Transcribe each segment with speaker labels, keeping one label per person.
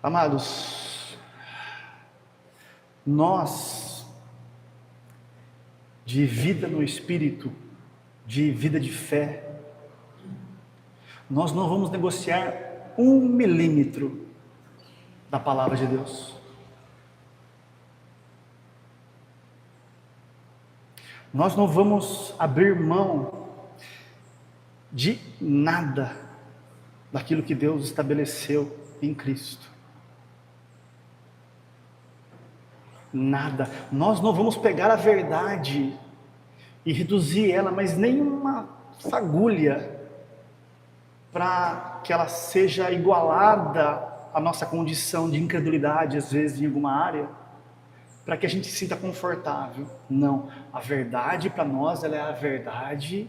Speaker 1: Amados, nós, de vida no Espírito, de vida de fé, nós não vamos negociar 1 milímetro da palavra de Deus. Nós não vamos abrir mão de nada daquilo que Deus estabeleceu em Cristo. Nada. Nós não vamos pegar a verdade e reduzir ela, mas nem uma fagulha, para que ela seja igualada à nossa condição de incredulidade, às vezes, em alguma área, para que a gente se sinta confortável. Não. A verdade para nós, ela é a verdade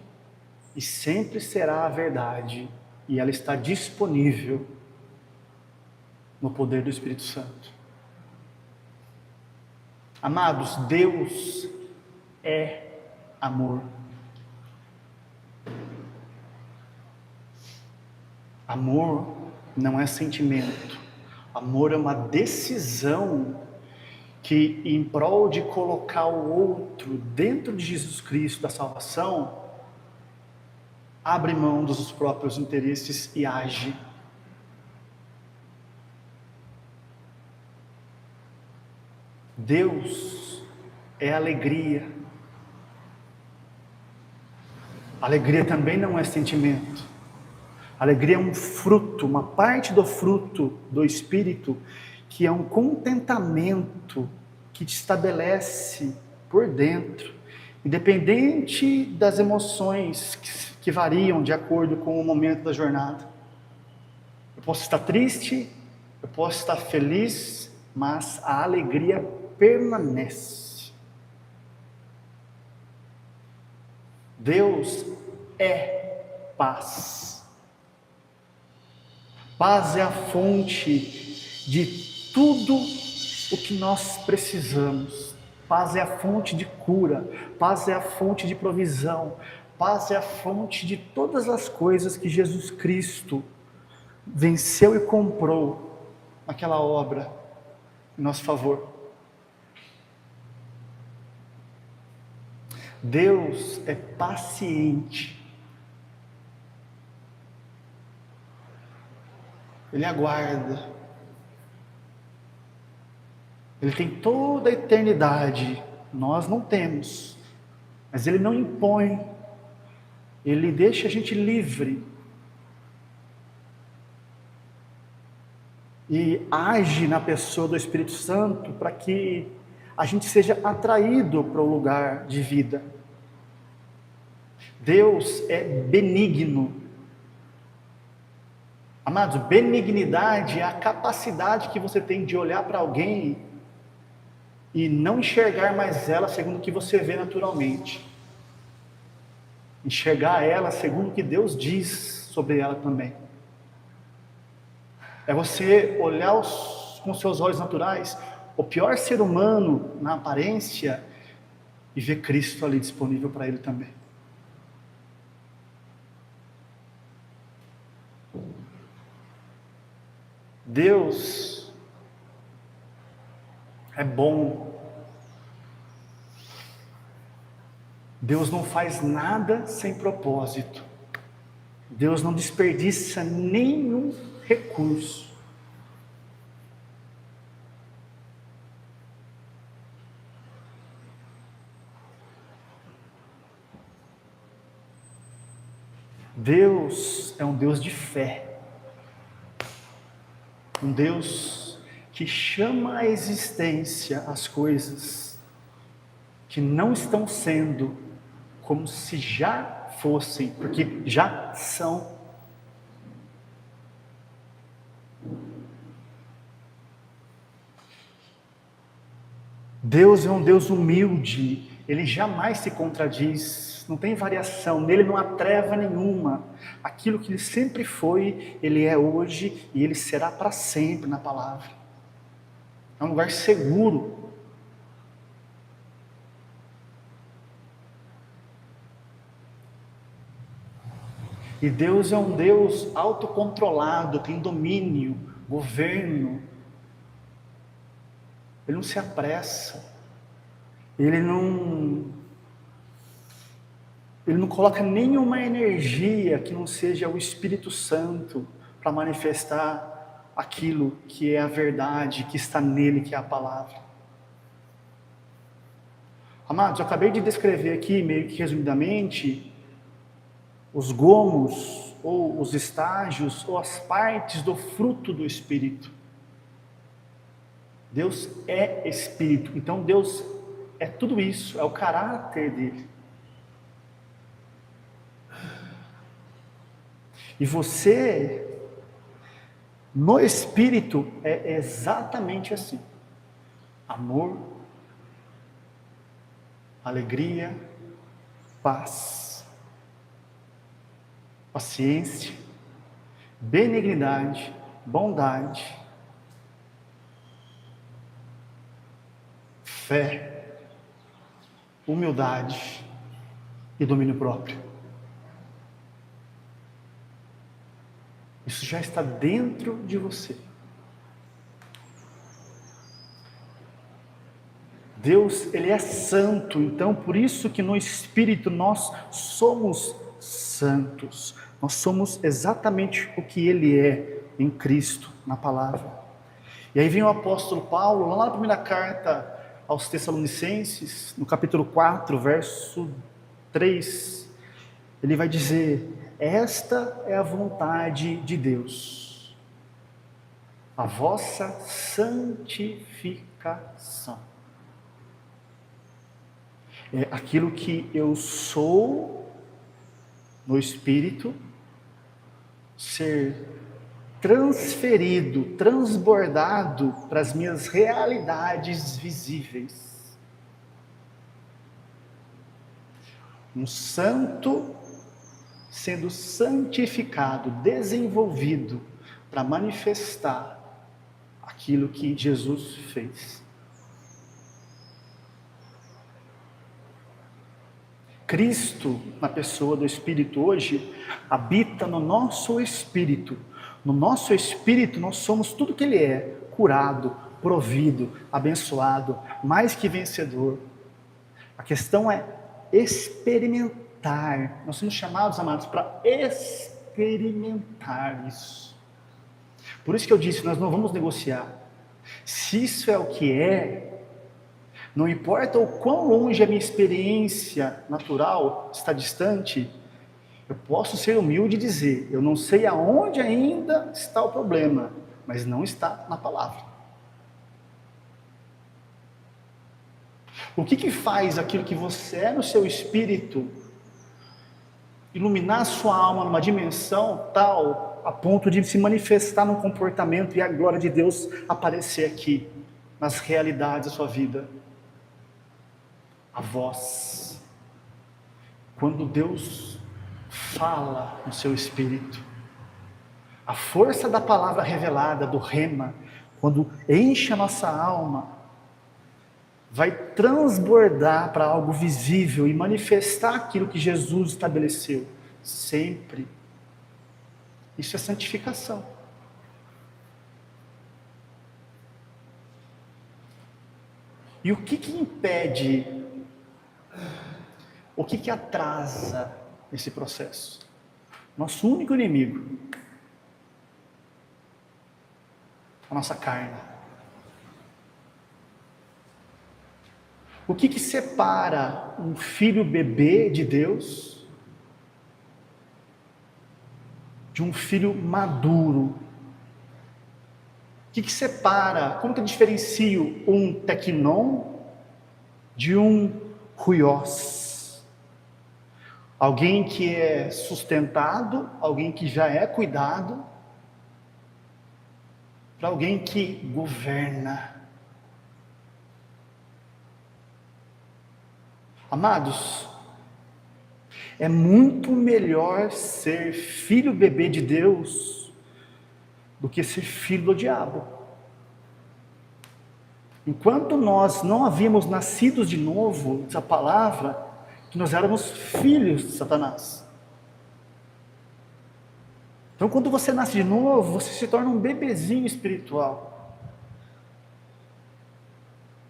Speaker 1: e sempre será a verdade. E ela está disponível no poder do Espírito Santo. Amados, Deus é amor. Amor não é sentimento. Amor é uma decisão que, em prol de colocar o outro dentro de Jesus Cristo, da salvação, abre mão dos próprios interesses e age. Deus é alegria. Alegria também não é sentimento. Alegria é um fruto, uma parte do fruto do Espírito, que é um contentamento que te estabelece por dentro, independente das emoções que variam de acordo com o momento da jornada. Eu posso estar triste, eu posso estar feliz, mas a alegria permanece. Deus é paz. Paz é a fonte de tudo o que nós precisamos. Paz é a fonte de cura. Paz é a fonte de provisão. Paz é a fonte de todas as coisas que Jesus Cristo venceu e comprou naquela obra em nosso favor. Deus é paciente. Ele aguarda. Ele tem toda a eternidade. Nós não temos. Mas Ele não impõe. Ele deixa a gente livre. E age na pessoa do Espírito Santo para que a gente seja atraído para o lugar de vida. Deus é benigno. Amados, benignidade é a capacidade que você tem de olhar para alguém e não enxergar mais ela segundo o que você vê naturalmente. Enxergar ela segundo o que Deus diz sobre ela também. É você olhar com seus olhos naturais o pior ser humano na aparência e ver Cristo ali disponível para ele também. Deus é bom. Deus não faz nada sem propósito. Deus não desperdiça nenhum recurso. Deus é um Deus de fé. Um Deus que chama à existência as coisas que não estão sendo como se já fossem, porque já são. Deus é um Deus humilde, Ele jamais se contradiz, não tem variação, nele não há treva nenhuma. Aquilo que Ele sempre foi, Ele é hoje e Ele será para sempre na palavra. É um lugar seguro. E Deus é um Deus autocontrolado, tem domínio, governo, Ele não se apressa. Ele não coloca nenhuma energia que não seja o Espírito Santo para manifestar aquilo que é a verdade, que está nele, que é a palavra. Amados, eu acabei de descrever aqui, meio que resumidamente, os gomos, ou os estágios, ou as partes do fruto do Espírito. Deus é Espírito, então Deus é tudo isso, é o caráter dele. E você, no Espírito, é exatamente assim: amor, alegria, paz, paciência, benignidade, bondade, fé, humildade e domínio próprio. Isso já está dentro de você. Deus, Ele é santo, então por isso que no Espírito nós somos santos. Nós somos exatamente o que Ele é em Cristo, na palavra. E aí vem o apóstolo Paulo, lá na primeira carta aos Tessalonicenses, no capítulo 4, verso 3, ele vai dizer: esta é a vontade de Deus, a vossa santificação. É aquilo que eu sou no Espírito, ser transferido, transbordado para as minhas realidades visíveis. Um santo sendo santificado, desenvolvido para manifestar aquilo que Jesus fez. Cristo, na pessoa do Espírito hoje, habita no nosso espírito. No nosso espírito nós somos tudo que Ele é: curado, provido, abençoado, mais que vencedor. A questão é experimentar. Nós somos chamados, amados, para experimentar isso. Por isso que eu disse, nós não vamos negociar. Se isso é o que é, não importa o quão longe a minha experiência natural está distante, eu posso ser humilde e dizer: eu não sei aonde ainda está o problema, mas não está na palavra. O que faz aquilo que você é no seu espírito iluminar a sua alma numa dimensão tal a ponto de se manifestar no comportamento e a glória de Deus aparecer aqui nas realidades da sua vida? A voz. Quando Deus fala no seu espírito, a força da palavra revelada, do rema, quando enche a nossa alma, vai transbordar para algo visível e manifestar aquilo que Jesus estabeleceu sempre. Isso é santificação. E o que impede, o que atrasa esse processo? Nosso único inimigo, a nossa carne. O que separa um filho bebê de Deus de um filho maduro? O que separa, como que eu diferencio um teknon de um huios? Alguém que é sustentado, alguém que já é cuidado, para alguém que governa. Amados, é muito melhor ser filho bebê de Deus do que ser filho do diabo. Enquanto nós não havíamos nascido de novo, diz a palavra, que nós éramos filhos de Satanás. Então, quando você nasce de novo, você se torna um bebezinho espiritual.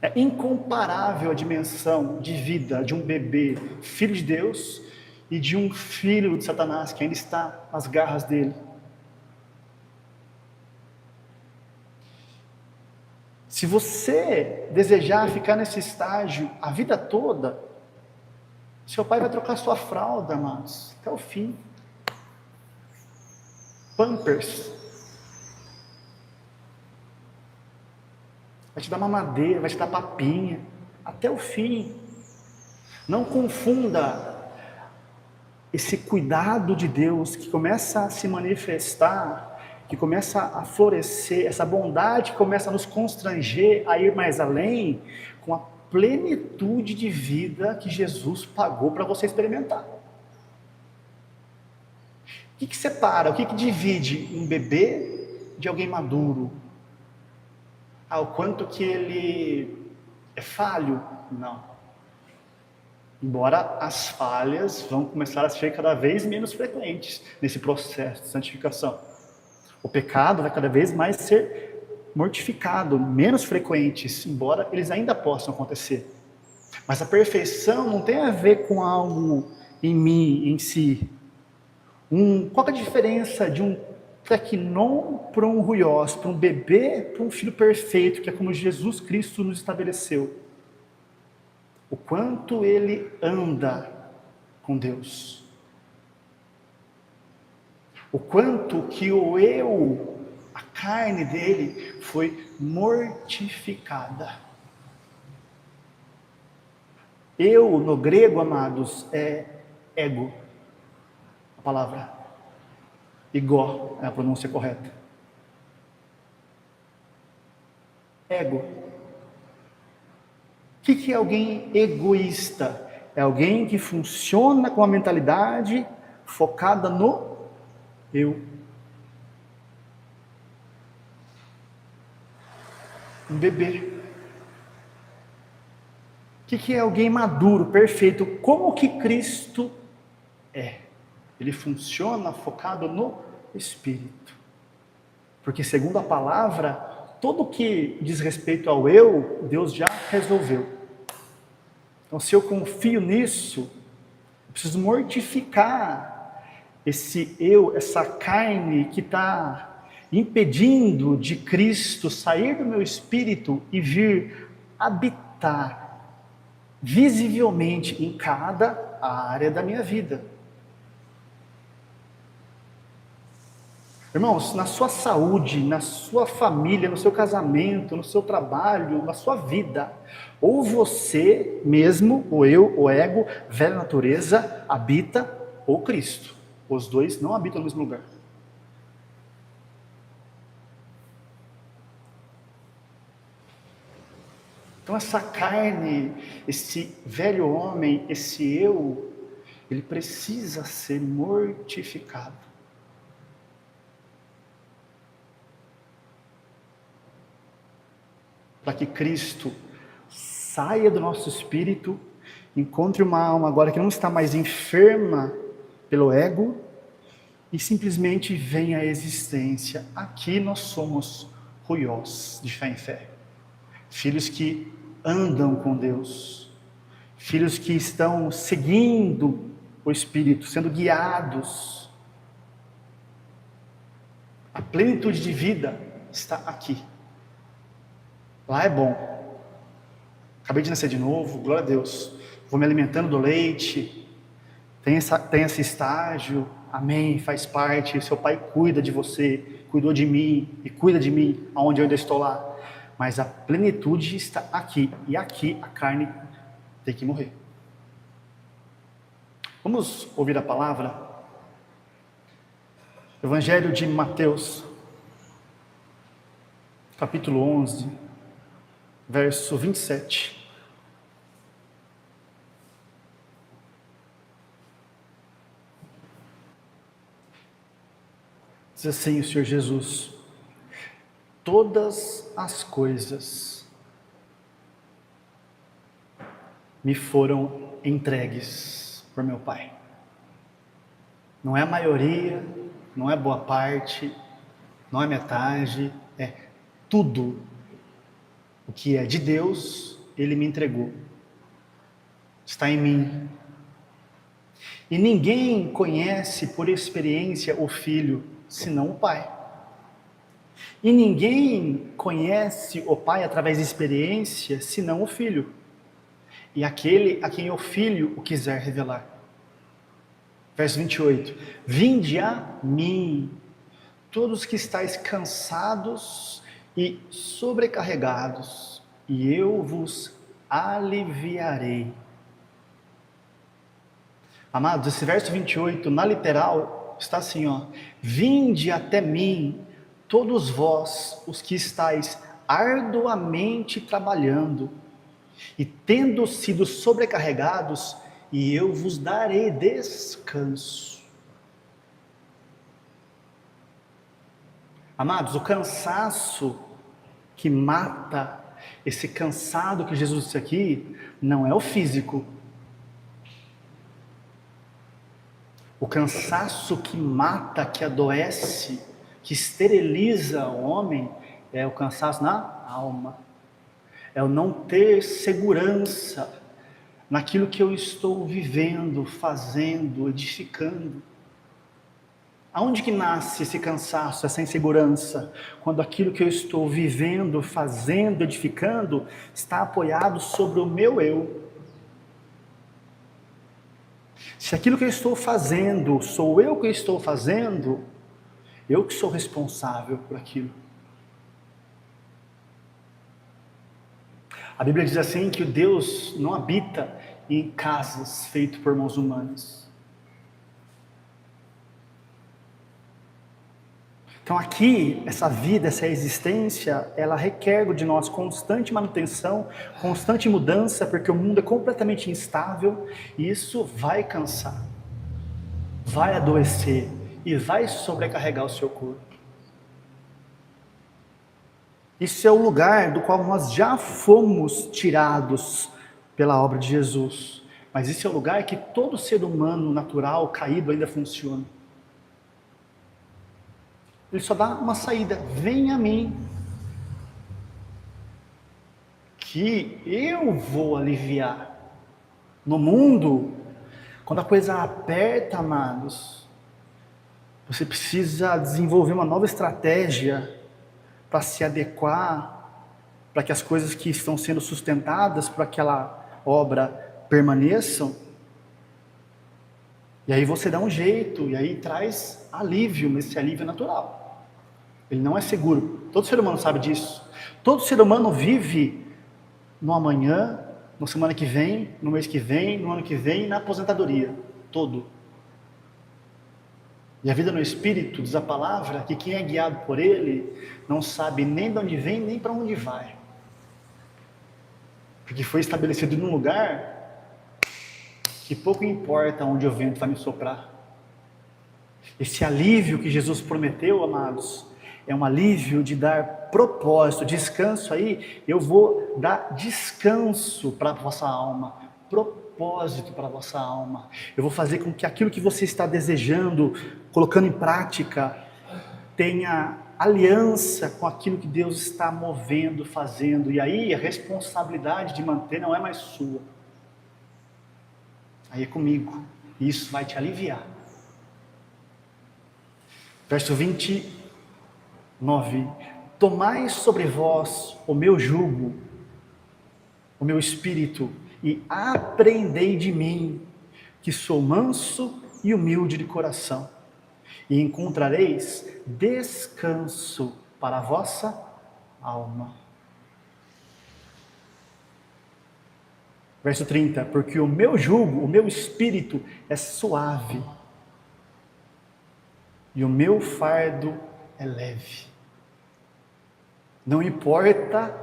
Speaker 1: É incomparável a dimensão de vida de um bebê, filho de Deus, e de um filho de Satanás que ainda está nas garras dele. Se você desejar ficar nesse estágio a vida toda, seu pai vai trocar sua fralda, amados, até o fim. Pampers. Vai te dar mamadeira, vai te dar papinha, até o fim. Não confunda esse cuidado de Deus que começa a se manifestar, que começa a florescer, essa bondade que começa a nos constranger a ir mais além, com a plenitude de vida que Jesus pagou para você experimentar. O que separa, o que divide um bebê de alguém maduro? O quanto que ele é falho? Não. Embora as falhas vão começar a ser cada vez menos frequentes nesse processo de santificação. O pecado vai cada vez mais ser mortificado, menos frequentes, embora eles ainda possam acontecer. Mas a perfeição não tem a ver com algo em mim, em si. Qual é a diferença de um tecnon para um ruiós, para um bebê, para um filho perfeito, que é como Jesus Cristo nos estabeleceu? O quanto ele anda com Deus. O quanto que o eu, a carne dele, foi mortificada. Eu, no grego, amados, é ego. A palavra igual é a pronúncia correta. Ego. O que é alguém egoísta? É alguém que funciona com a mentalidade focada no eu. Um bebê. O que é alguém maduro, perfeito? Como que Cristo é? Ele funciona focado no Espírito. Porque segundo a palavra, tudo que diz respeito ao eu, Deus já resolveu. Então se eu confio nisso, eu preciso mortificar esse eu, essa carne que está impedindo de Cristo sair do meu espírito e vir habitar visivelmente em cada área da minha vida. Irmãos, na sua saúde, na sua família, no seu casamento, no seu trabalho, na sua vida, ou você mesmo, o eu, o ego, velha natureza, habita, ou Cristo. Os dois não habitam no mesmo lugar. Então essa carne, esse velho homem, esse eu, ele precisa ser mortificado. Para que Cristo saia do nosso espírito, encontre uma alma agora que não está mais enferma pelo ego, e simplesmente venha à existência. Aqui nós somos ruiós de fé em fé. Filhos que andam com Deus. Filhos que estão seguindo o Espírito, sendo guiados. A plenitude de vida está aqui. Lá é bom. Acabei de nascer de novo, glória a Deus. Vou me alimentando do leite. Tem esse estágio. Amém, faz parte. Seu pai cuida de você, cuidou de mim e cuida de mim, aonde eu ainda estou lá. Mas a plenitude está aqui. E aqui a carne tem que morrer. Vamos ouvir a palavra? Evangelho de Mateus, capítulo 11, verso 27. Diz assim o Senhor Jesus: todas as coisas me foram entregues por meu Pai. Não é a maioria, não é boa parte, não é metade, é tudo O que é de Deus, Ele me entregou. Está em mim. E ninguém conhece por experiência o Filho, senão o Pai. E ninguém conhece o Pai através de experiência, senão o Filho. E aquele a quem o Filho o quiser revelar. Verso 28. Vinde a mim, todos que estáis cansados e sobrecarregados, e eu vos aliviarei. Amados, esse verso 28, na literal, está assim, ó. Vinde até mim, todos vós, os que estáis arduamente trabalhando, e tendo sido sobrecarregados, e eu vos darei descanso. Amados, o cansaço que mata, esse cansado que Jesus disse aqui, não é o físico. O cansaço que mata, que adoece, que esteriliza o homem, é o cansaço na alma. É o não ter segurança naquilo que eu estou vivendo, fazendo, edificando. Aonde que nasce esse cansaço, essa insegurança? Quando aquilo que eu estou vivendo, fazendo, edificando, está apoiado sobre o meu eu. Se aquilo que eu estou fazendo, sou eu que estou fazendo, eu que sou responsável por aquilo. A Bíblia diz assim que o Deus não habita em casas feitas por mãos humanas. Então aqui, essa vida, essa existência, ela requer de nós constante manutenção, constante mudança, porque o mundo é completamente instável e isso vai cansar, vai adoecer e vai sobrecarregar o seu corpo. Isso é o lugar do qual nós já fomos tirados pela obra de Jesus, mas esse é o lugar que todo ser humano natural, caído, ainda funciona. Ele só dá uma saída: vem a mim, que eu vou aliviar. No mundo, quando a coisa aperta, amados, você precisa desenvolver uma nova estratégia para se adequar, para que as coisas que estão sendo sustentadas por aquela obra permaneçam. E aí você dá um jeito, e aí traz alívio, mas esse alívio é natural. Ele não é seguro. Todo ser humano sabe disso. Todo ser humano vive no amanhã, na semana que vem, no mês que vem, no ano que vem, na aposentadoria. Todo. E a vida no Espírito, diz a palavra, que quem é guiado por Ele, não sabe nem de onde vem, nem para onde vai. Porque foi estabelecido num lugar que pouco importa onde o vento vai me soprar. Esse alívio que Jesus prometeu, amados, é um alívio de dar propósito, descanso aí. Eu vou dar descanso para a vossa alma, propósito para a vossa alma. Eu vou fazer com que aquilo que você está desejando, colocando em prática, tenha aliança com aquilo que Deus está movendo, fazendo. E aí a responsabilidade de manter não é mais sua. Aí é comigo. E isso vai te aliviar. Verso 29. Tomai sobre vós o meu jugo, o meu espírito, e aprendei de mim, que sou manso e humilde de coração, e encontrareis descanso para a vossa alma. Verso 30, porque o meu jugo, o meu espírito é suave, e o meu fardo é leve. Não importa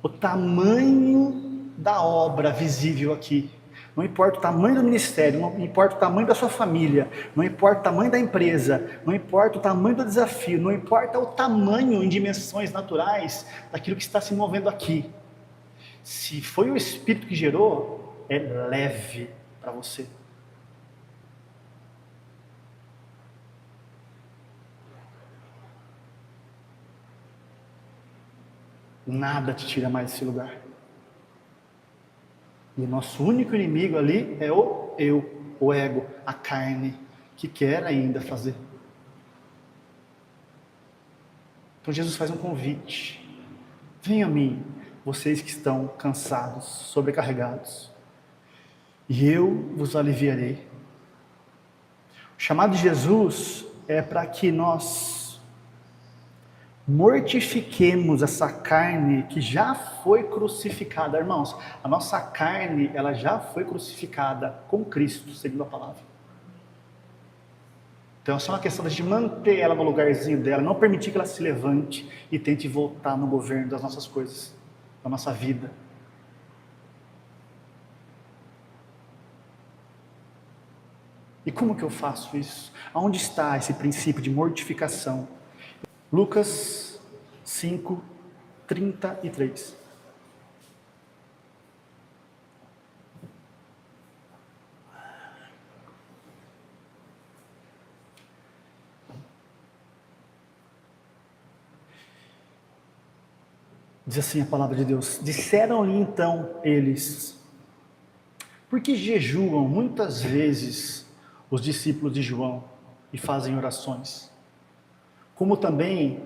Speaker 1: o tamanho da obra visível aqui, não importa o tamanho do ministério, não importa o tamanho da sua família, não importa o tamanho da empresa, não importa o tamanho do desafio, não importa o tamanho em dimensões naturais daquilo que está se movendo aqui. Se foi o Espírito que gerou, é leve para você. Nada te tira mais desse lugar. E o nosso único inimigo ali é o eu, o ego, a carne, que quer ainda fazer. Então Jesus faz um convite. Venham a mim, vocês que estão cansados, sobrecarregados, e eu vos aliviarei. O chamado de Jesus é para que nós mortifiquemos essa carne que já foi crucificada. Irmãos, a nossa carne, ela já foi crucificada com Cristo, segundo a palavra. Então é só uma questão de manter ela no lugarzinho dela, não permitir que ela se levante e tente voltar no governo das nossas coisas, da nossa vida. E como que eu faço isso? Aonde está esse princípio de mortificação? Lucas 5, 33. Diz assim a palavra de Deus: disseram-lhe então eles, por que jejuam muitas vezes os discípulos de João e fazem orações? Como também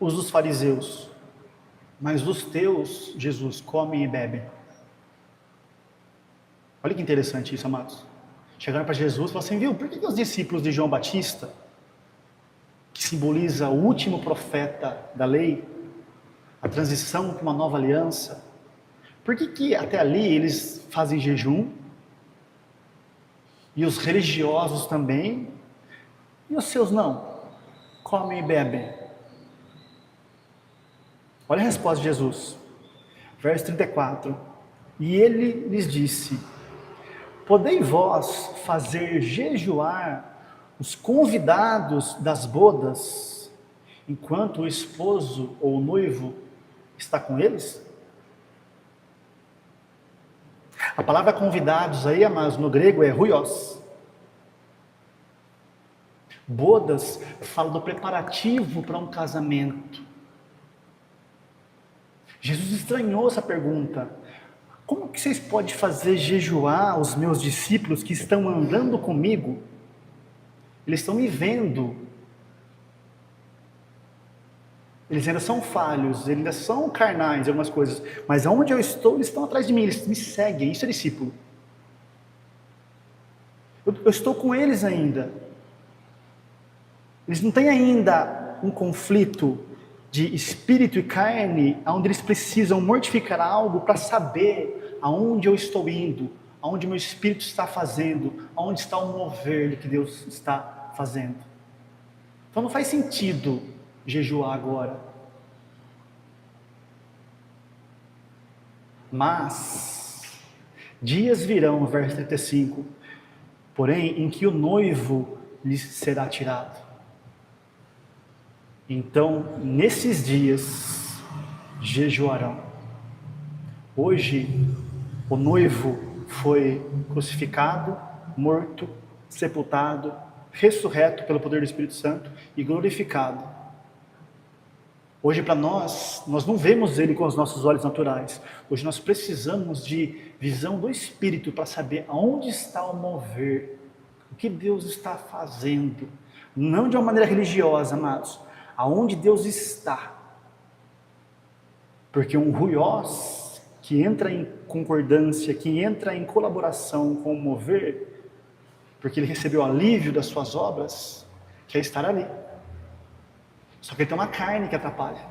Speaker 1: os dos fariseus, mas os teus, Jesus, comem e bebem. Olha que interessante isso, amados. Chegaram para Jesus e falaram assim, viu, por que os discípulos de João Batista, que simboliza o último profeta da lei, a transição para uma nova aliança, por que até ali eles fazem jejum, e os religiosos também, e os seus não? Comem e bebem. Olha a resposta de Jesus, verso 34. E ele lhes disse, podei vós fazer jejuar os convidados das bodas, enquanto o esposo ou o noivo está com eles? A palavra convidados aí, amados, no grego é huios. Bodas fala do preparativo para um casamento. Jesus estranhou essa pergunta. Como que vocês podem fazer jejuar os meus discípulos que estão andando comigo? Eles estão me vendo. Eles ainda são falhos, eles ainda são carnais, algumas coisas. Mas aonde eu estou, eles estão atrás de mim, eles me seguem. Isso é discípulo. Eu estou com eles ainda. Eles não têm ainda um conflito de espírito e carne, onde eles precisam mortificar algo para saber aonde eu estou indo, aonde meu espírito está fazendo, aonde está o mover que Deus está fazendo. Então não faz sentido jejuar agora. Mas dias virão, verso 35, porém em que o noivo lhes será tirado. Então, nesses dias, jejuarão. Hoje, o noivo foi crucificado, morto, sepultado, ressurreto pelo poder do Espírito Santo e glorificado. Hoje, para nós não vemos ele com os nossos olhos naturais. Hoje nós precisamos de visão do Espírito para saber aonde está o mover, o que Deus está fazendo. Não de uma maneira religiosa, amados, aonde Deus está. Porque um ruiós que entra em concordância, que entra em colaboração com o mover, porque ele recebeu alívio das suas obras, quer estar ali. Só que ele tem uma carne que atrapalha.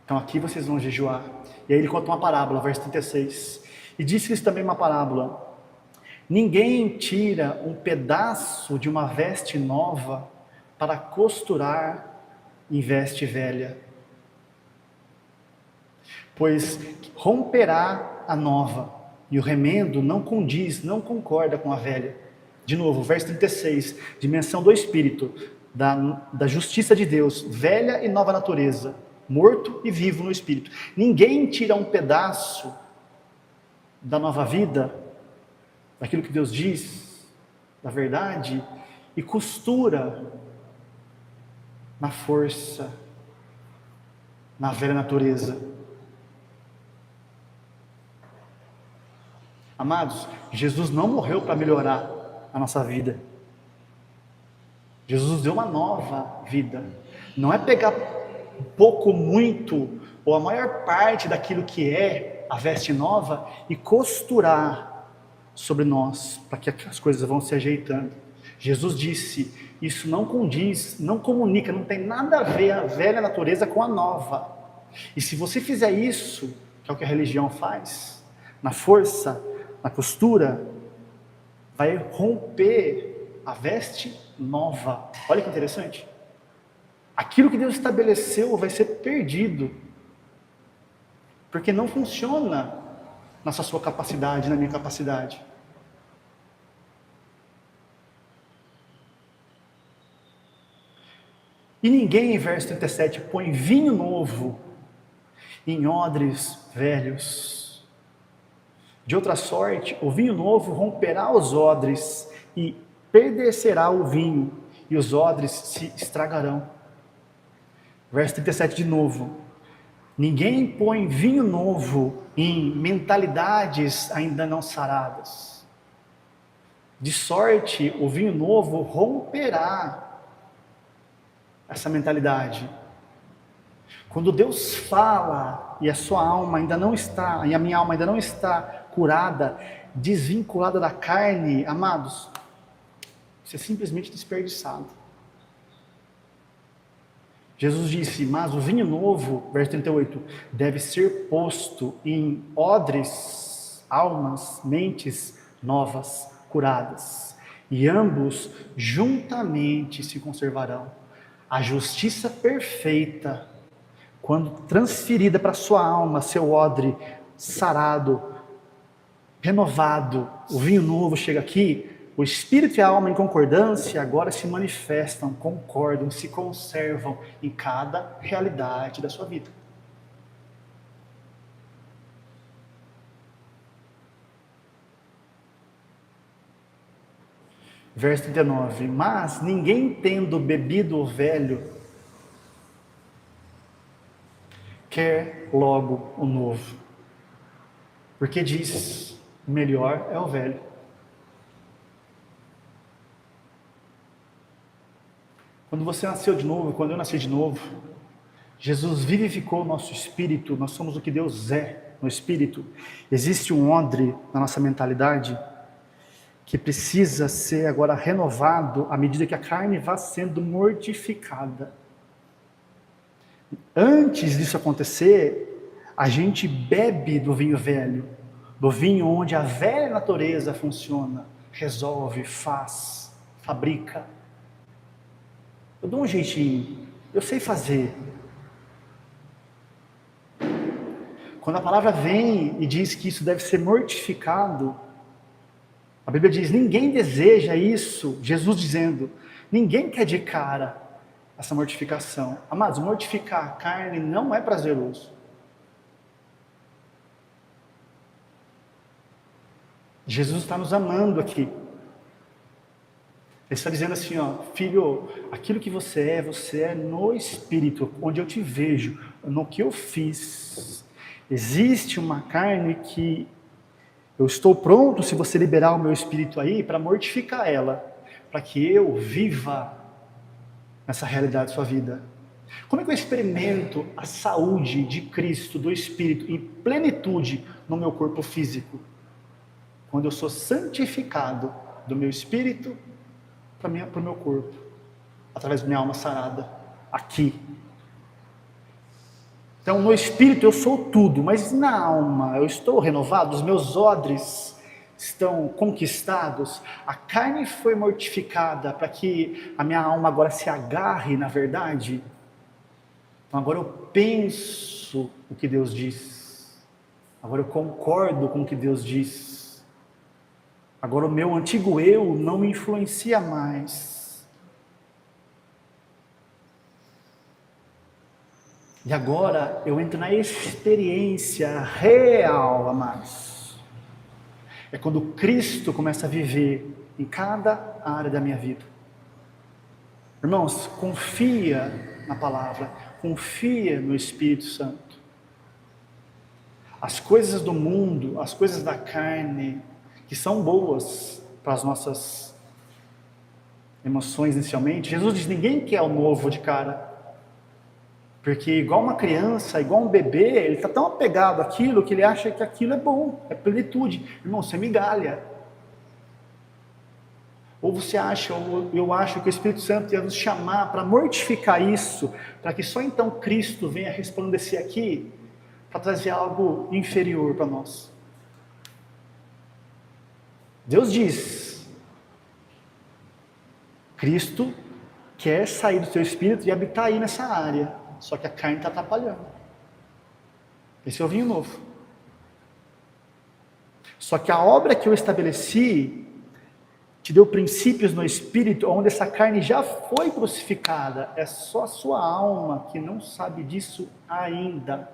Speaker 1: Então aqui vocês vão jejuar. E aí ele conta uma parábola, verso 36. E disse-lhes também uma parábola. Ninguém tira um pedaço de uma veste nova para costurar em veste velha, pois romperá a nova, e o remendo não condiz, não concorda com a velha. De novo, verso 36, dimensão do Espírito, da justiça de Deus, velha e nova natureza, morto e vivo no Espírito. Ninguém tira um pedaço da nova vida, daquilo que Deus diz, da verdade, e costura na força na velha natureza. Amados, Jesus não morreu para melhorar a nossa vida. Jesus deu uma nova vida. Não é pegar pouco, muito, ou a maior parte daquilo que é a veste nova e costurar sobre nós, para que as coisas vão se ajeitando. Jesus disse, isso não condiz, não comunica, não tem nada a ver a velha natureza com a nova. E se você fizer isso, que é o que a religião faz, na força, na costura, vai romper a veste nova. Olha que interessante. Aquilo que Deus estabeleceu vai ser perdido, porque não funciona nessa sua capacidade, na minha capacidade. E ninguém, em verso 37, põe vinho novo em odres velhos. De outra sorte, o vinho novo romperá os odres e perderá o vinho, e os odres se estragarão. Verso 37 de novo. Ninguém põe vinho novo em mentalidades ainda não saradas. De sorte, o vinho novo romperá essa mentalidade. Quando Deus fala e a sua alma ainda não está, e a minha alma ainda não está curada, desvinculada da carne, amados, isso é simplesmente desperdiçado. Jesus disse, mas o vinho novo, verso 38, deve ser posto em odres, almas, mentes novas, curadas, e ambos juntamente se conservarão. A justiça perfeita, quando transferida para sua alma, seu odre sarado, renovado, o vinho novo chega aqui, o espírito e a alma em concordância agora se manifestam, concordam, se conservam em cada realidade da sua vida. Verso 39, mas ninguém tendo bebido o velho, quer logo o novo, porque diz, o melhor é o velho. Quando você nasceu de novo, quando eu nasci de novo, Jesus vivificou o nosso espírito, nós somos o que Deus é no espírito. Existe um odre na nossa mentalidade que precisa ser agora renovado à medida que a carne vá sendo mortificada. Antes disso acontecer, a gente bebe do vinho velho, do vinho onde a velha natureza funciona, resolve, faz, fabrica. Eu dou um jeitinho, eu sei fazer. Quando a palavra vem e diz que isso deve ser mortificado, a Bíblia diz, ninguém deseja isso, Jesus dizendo, ninguém quer de cara essa mortificação. Amados, mortificar a carne não é prazeroso. Jesus está nos amando aqui. Ele está dizendo assim, ó, filho, aquilo que você é no Espírito, onde eu te vejo, no que eu fiz. Existe uma carne que eu estou pronto, se você liberar o meu Espírito aí, para mortificar ela, para que eu viva nessa realidade da sua vida. Como é que eu experimento a saúde de Cristo, do Espírito, em plenitude no meu corpo físico? Quando eu sou santificado do meu Espírito para o meu corpo, através da minha alma sarada, aqui. Então, no Espírito eu sou tudo, mas na alma eu estou renovado, os meus odres estão conquistados, a carne foi mortificada para que a minha alma agora se agarre na verdade. Então agora eu penso o que Deus diz, agora eu concordo com o que Deus diz, agora o meu antigo eu não me influencia mais. E agora eu entro na experiência real, amados. É quando Cristo começa a viver em cada área da minha vida. Irmãos, confia na palavra, confia no Espírito Santo. As coisas do mundo, as coisas da carne, que são boas para as nossas emoções inicialmente, Jesus diz, ninguém quer o novo de cara. Porque igual uma criança, igual um bebê, ele está tão apegado àquilo que ele acha que aquilo é bom, é plenitude. Irmão, você migalha. Ou você acha, ou eu acho que o Espírito Santo ia nos chamar para mortificar isso, para que só então Cristo venha resplandecer aqui, para trazer algo inferior para nós. Deus diz, Cristo quer sair do seu espírito e habitar aí nessa área, só que a carne está atrapalhando. Esse é o vinho novo. Só que a obra que eu estabeleci te deu princípios no espírito, onde essa carne já foi crucificada. É só a sua alma que não sabe disso ainda.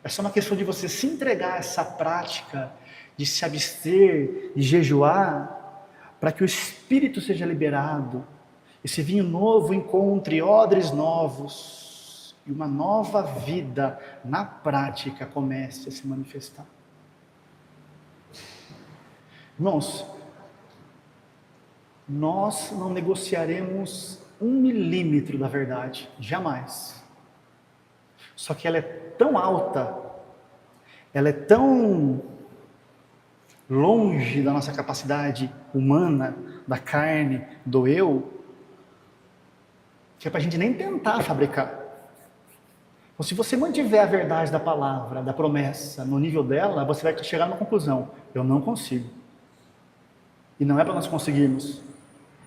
Speaker 1: É só uma questão de você se entregar a essa prática, de se abster, de jejuar, para que o espírito seja liberado. Esse vinho novo encontre odres novos, e uma nova vida na prática comece a se manifestar. Irmãos, nós não negociaremos 1 milímetro da verdade, jamais. Só que ela é tão alta, ela é tão longe da nossa capacidade humana, da carne, do eu, que é para a gente nem tentar fabricar. Então, se você mantiver a verdade da palavra, da promessa, no nível dela, você vai chegar numa conclusão: eu não consigo. E não é para nós conseguirmos,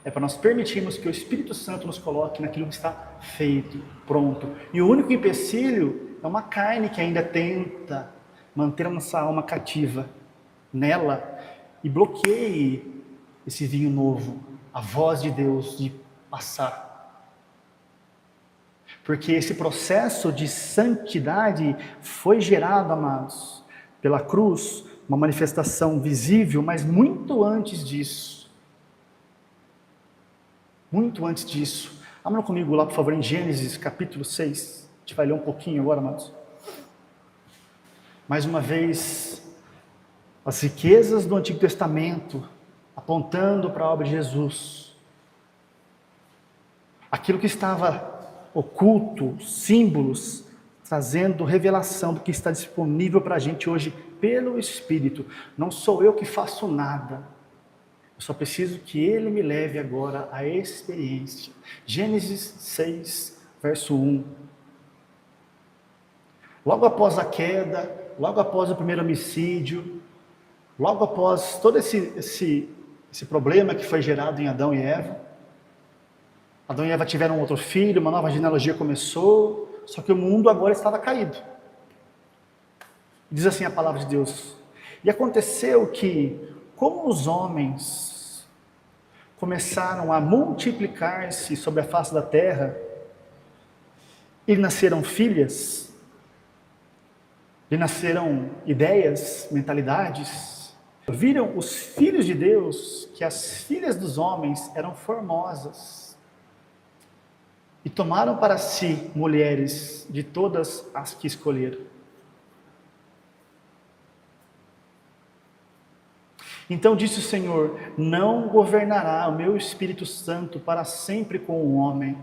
Speaker 1: é para nós permitirmos que o Espírito Santo nos coloque naquilo que está feito, pronto. E o único empecilho é uma carne que ainda tenta manter a nossa alma cativa nela e bloqueie esse vinho novo, a voz de Deus de passar. Porque esse processo de santidade foi gerado, amados, pela cruz, uma manifestação visível, mas muito antes disso. Muito antes disso. Abra comigo lá, por favor, em Gênesis capítulo 6. A gente vai ler um pouquinho agora, amados. Mais uma vez, as riquezas do Antigo Testamento, apontando para a obra de Jesus. Aquilo que estava oculto, símbolos, trazendo revelação do que está disponível para a gente hoje pelo Espírito. Não sou eu que faço nada, eu só preciso que Ele me leve agora à experiência. Gênesis 6, verso 1. Logo após a queda, logo após o primeiro homicídio, logo após todo esse problema que foi gerado em Adão e Eva, Adão e Eva tiveram outro filho, uma nova genealogia começou, só que o mundo agora estava caído. Diz assim a palavra de Deus: e aconteceu que, como os homens começaram a multiplicar-se sobre a face da terra, e nasceram filhas, e nasceram ideias, mentalidades, viram os filhos de Deus que as filhas dos homens eram formosas, e tomaram para si mulheres de todas as que escolheram. Então disse o Senhor: não governará o meu Espírito Santo para sempre com o homem.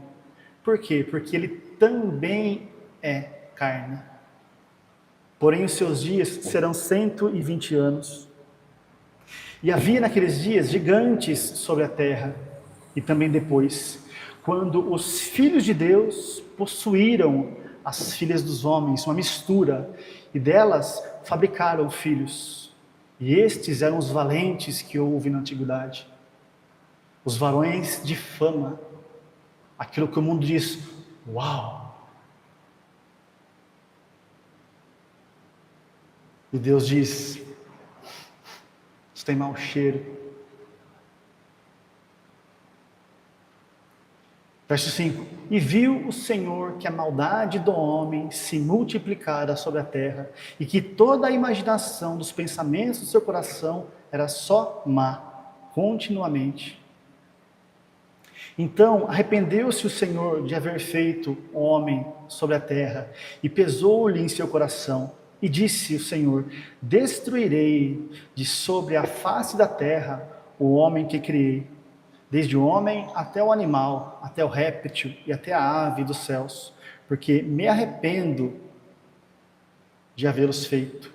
Speaker 1: Por quê? Porque ele também é carne. Porém os seus dias serão 120 anos. E havia naqueles dias gigantes sobre a terra, e também depois, quando os filhos de Deus possuíram as filhas dos homens, uma mistura, e delas fabricaram filhos. E estes eram os valentes que houve na antiguidade, os varões de fama, aquilo que o mundo diz: uau! E Deus diz: isso tem mau cheiro. Verso 5: e viu o Senhor que a maldade do homem se multiplicara sobre a terra, e que toda a imaginação dos pensamentos do seu coração era só má, continuamente. Então arrependeu-se o Senhor de haver feito homem sobre a terra, e pesou-lhe em seu coração. E disse o Senhor: destruirei de sobre a face da terra o homem que criei, desde o homem até o animal, até o réptil e até a ave dos céus, porque me arrependo de havê-los feito.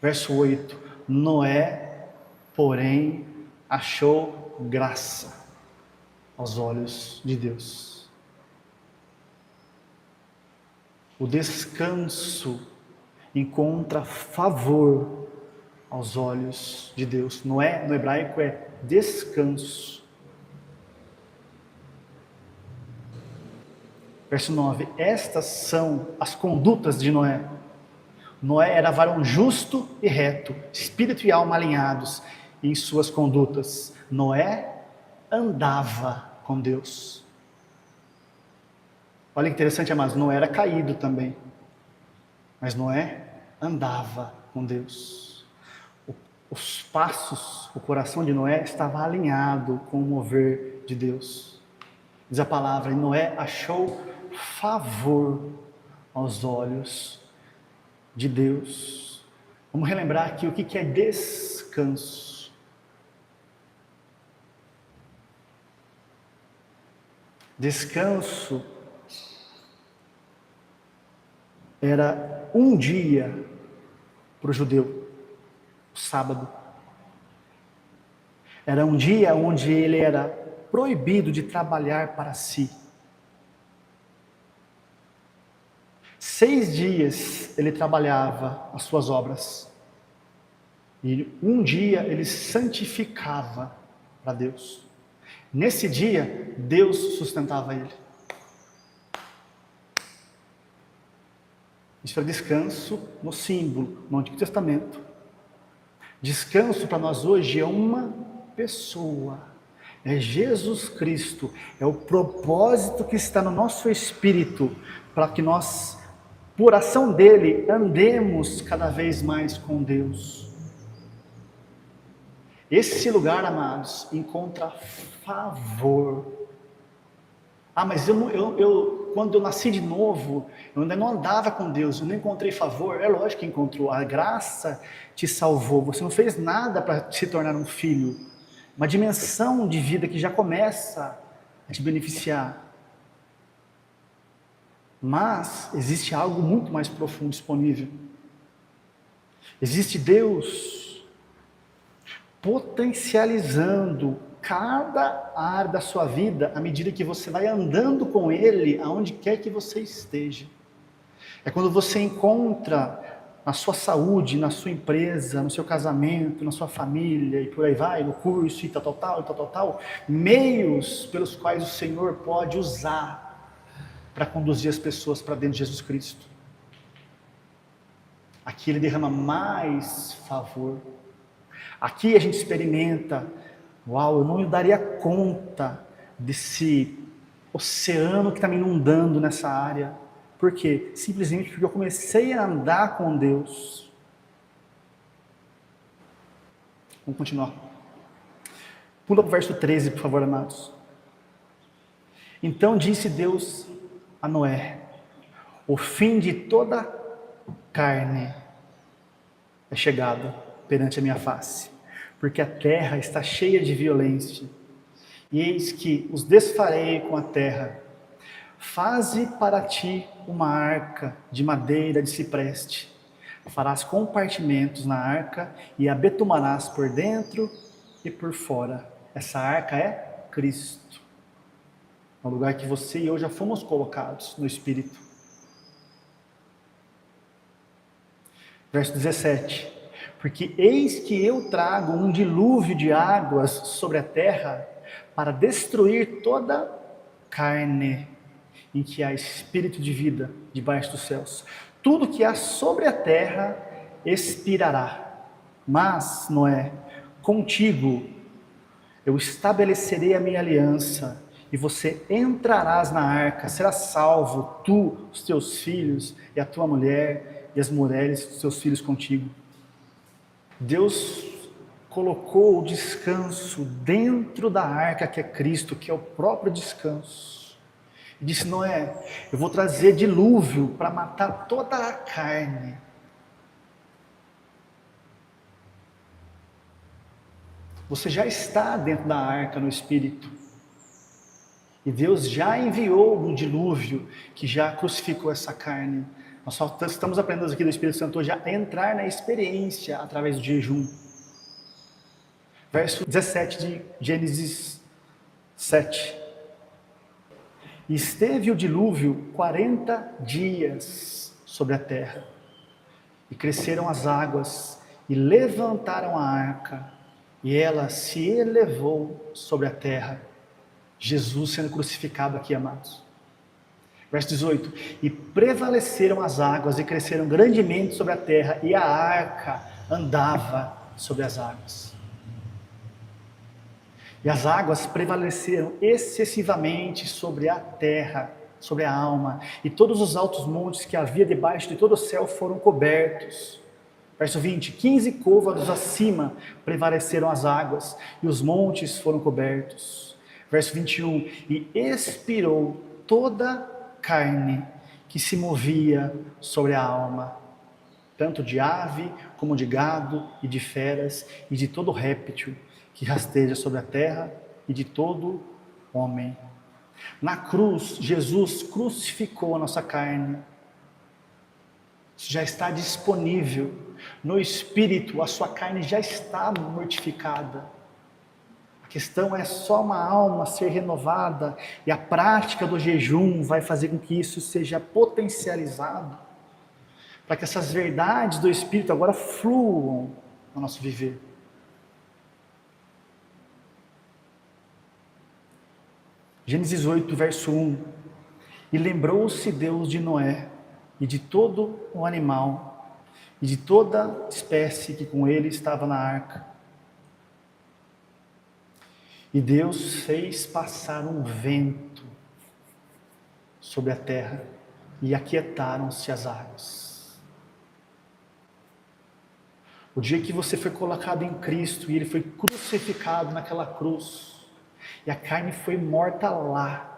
Speaker 1: Verso 8: Noé, porém, achou graça aos olhos de Deus. O descanso encontra favor aos olhos de Deus. Noé, no hebraico, é descanso. Verso 9: estas são as condutas de Noé. Noé era varão justo e reto, espírito e alma alinhados em suas condutas. Noé andava com Deus. Olha que interessante, amados, Noé era caído também, mas Noé andava com Deus. Os passos, o coração de Noé estava alinhado com o mover de Deus. Diz a palavra, e Noé achou favor aos olhos de Deus. Vamos relembrar aqui o que é descanso. Descanso era um dia para o judeu, o sábado. Era um dia onde ele era proibido de trabalhar para si. 6 dias ele trabalhava as suas obras. E um dia ele santificava para Deus. Nesse dia, Deus sustentava ele. Isso era descanso no símbolo, no Antigo Testamento. Descanso para nós hoje é uma pessoa. É Jesus Cristo. É o propósito que está no nosso espírito para que nós, por ação dele, andemos cada vez mais com Deus. Esse lugar, amados, encontra favor. Mas quando eu nasci de novo, eu ainda não andava com Deus, eu não encontrei favor. É lógico que encontrou, a graça te salvou. Você não fez nada para se tornar um filho. Uma dimensão de vida que já começa a te beneficiar. Mas existe algo muito mais profundo disponível. Existe Deus potencializando cada área da sua vida à medida que você vai andando com Ele aonde quer que você esteja. É quando você encontra na sua saúde, na sua empresa, no seu casamento, na sua família e por aí vai, no curso e tal, meios pelos quais o Senhor pode usar para conduzir as pessoas para dentro de Jesus Cristo. Aqui Ele derrama mais favor. Aqui a gente experimenta, eu não daria conta desse oceano que está me inundando nessa área. Por quê? Simplesmente porque eu comecei a andar com Deus. Vamos continuar. Pula para o verso 13, por favor, amados. Então disse Deus a Noé: o fim de toda carne é chegado perante a minha face, porque a terra está cheia de violência, e eis que os desfarei com a terra. Faze para ti uma arca de madeira de cipreste, farás compartimentos na arca e a betumarás por dentro e por fora. Essa arca é Cristo, no lugar que você e eu já fomos colocados no Espírito. Verso 17: porque eis que eu trago um dilúvio de águas sobre a terra para destruir toda carne em que há espírito de vida debaixo dos céus. Tudo que há sobre a terra expirará. Mas, Noé, contigo eu estabelecerei a minha aliança, e você entrarás na arca, serás salvo, tu, os teus filhos, e a tua mulher, e as mulheres dos teus filhos contigo. Deus colocou o descanso dentro da arca que é Cristo, que é o próprio descanso. E disse: Noé, eu vou trazer dilúvio para matar toda a carne. Você já está dentro da arca no Espírito. E Deus já enviou um dilúvio que já crucificou essa carne. Nós só estamos aprendendo aqui do Espírito Santo hoje a entrar na experiência através do jejum. Verso 17 de Gênesis 7. E esteve o dilúvio 40 dias sobre a terra. E cresceram as águas e levantaram a arca. E ela se elevou sobre a terra. Jesus sendo crucificado aqui, amados. Verso 18. E prevaleceram as águas e cresceram grandemente sobre a terra. E a arca andava sobre as águas. E as águas prevaleceram excessivamente sobre a terra, sobre a alma. E todos os altos montes que havia debaixo de todo o céu foram cobertos. Verso 20, 15 côvados acima prevaleceram as águas, e os montes foram cobertos. Verso 21, e expirou toda carne que se movia sobre a alma, tanto de ave, como de gado, e de feras, e de todo réptil que rasteja sobre a terra, e de todo homem. Na cruz, Jesus crucificou a nossa carne. Isso já está disponível. No Espírito, a sua carne já está mortificada. A questão é só uma alma ser renovada, e a prática do jejum vai fazer com que isso seja potencializado, para que essas verdades do Espírito agora fluam no nosso viver. Gênesis 8, verso 1. E lembrou-se Deus de Noé, e de todo o animal, e de toda espécie que com ele estava na arca. E Deus fez passar um vento sobre a terra, e aquietaram-se as águas. O dia que você foi colocado em Cristo, e Ele foi crucificado naquela cruz, e a carne foi morta lá,